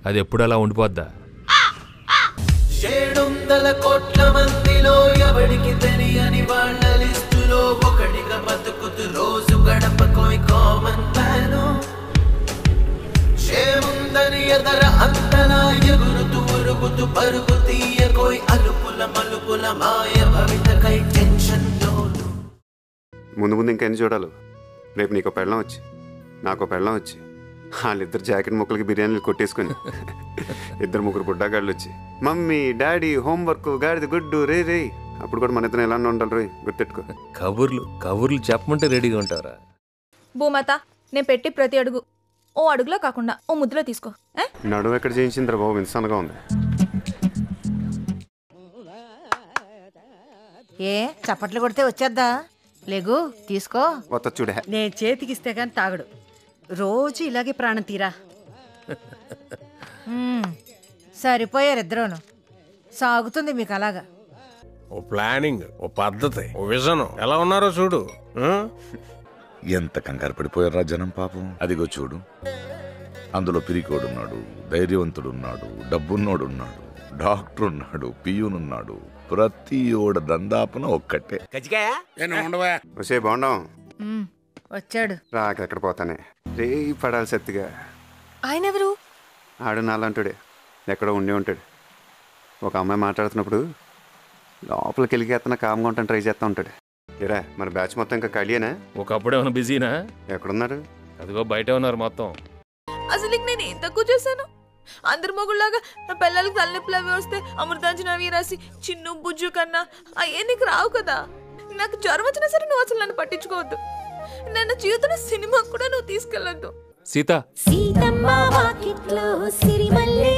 అది ఎప్పుడు అలా ఉండిపోద్దా? 700 కోట్ల మందిలో ఎవడికి తెలియని వాళ్ళ లిస్టులో ఒకటిగా బతుకుతూ రోజు గడపకోయ్ కామన్ మ్యాను. చేముందని ఎదర అంతలా ఎగురుతూ ఉరుగుతూ పరుగు తీయకోయ్ అలుపుల మలుపుల మాయ భవితకై టెన్షన్ లోను. ముందు ముందు ఇంకెన్ని చూడాలి? రేపు నీకో పెళ్ళం వచ్చి నాకో పెళ్ళం వచ్చి వాళ్ళిద్దరు జాకెట్ ముక్కలకి బిర్యానీలు కొట్టేసుకొని 2-3 బుడ్డాగాళ్ళు వచ్చి మమ్మీ డాడీ హోంవర్క్ గాడిది గుడ్డు రే రే అప్పుడు కూడా మన ఇద్దరు ఎలా ఉండాలి రోయ్, గుర్తెట్టుకో. కబుర్లు చెప్పమంటే రెడీగా ఉంటారా? భూమాత, నేను పెట్టి ప్రతి అడుగు ఓ అడుగులో కాకుండా ఓ ముద్దులో తీసుకో. నడువు ఎక్కడ చేయించిందిరా బాబు, ఇన్సాన్గా ఉంది. ఏ చప్పట్లు కొడితే వచ్చేద్దా? లేగు తీసుకో. కొత్త చూడే నేను చేతికిస్తే గాని తాగడు. రోజు ఇలాగే ప్రాణం తీరా. సరిపోయారు ఇద్దరును. సాగుతుంది మీకు అలాగా. ఓ ప్లానింగ్, ఓ పద్ధతి, ఓ విజన్ ఎలా ఉన్నారో చూడు. ఎంత కంగారు పడిపోయారా జనం పాపం. అదిగో చూడు, అందులో పిరికోడున్నాడు, ధైర్యవంతుడున్నాడు, డబ్బున్నోడున్నాడు, డాక్టర్ ఉన్నాడు, పియూనున్నాడు. ప్రతి ఓడ దందాపన ఒక్కటే. వచ్చే బాగుండం వచ్చాడు. రాకెక్కడ పోతానే రే పడాలి సత్తిగా. ఆయన ఎవరు? ఆడు నాలంటాడే, ఎక్కడో ఉండే ఉంటాడు. ఒక అమ్మాయి మాట్లాడుతున్నప్పుడు లోపలికి వెళ్ళికేస్తున్నా కామ్గా ఉంటాను ట్రై చేస్తూ ఉంటాడు. ఏరా మన బ్యాచ్ మొత్తం ఇంకా ఖాళీయేనా? ఒకప్పుడు ఏమైనా బిజీనా? ఎక్కడున్నారు? అదిగో బయట ఉన్నారు మొత్తం. అసలు నేను ఏం తక్కువ చేశాను? అందరు మొగుళ్ళలాగా నా పిల్లలకి తలనొప్పులు అవి వస్తే అమృతాంజన్ అవి రాసి చిన్ను బుజ్జు కన్నా అయ్యే నీకు రావు కదా. నాకు జ్వరం వచ్చినా సరే నువ్వు అసలు నన్ను పట్టించుకోవద్దు. నన్ను జీవితంలో సినిమా కూడా నువ్వు తీసుకెళ్ళొద్దు. సీత సీతమ్మ వాకిట్లో సిరిమల్లె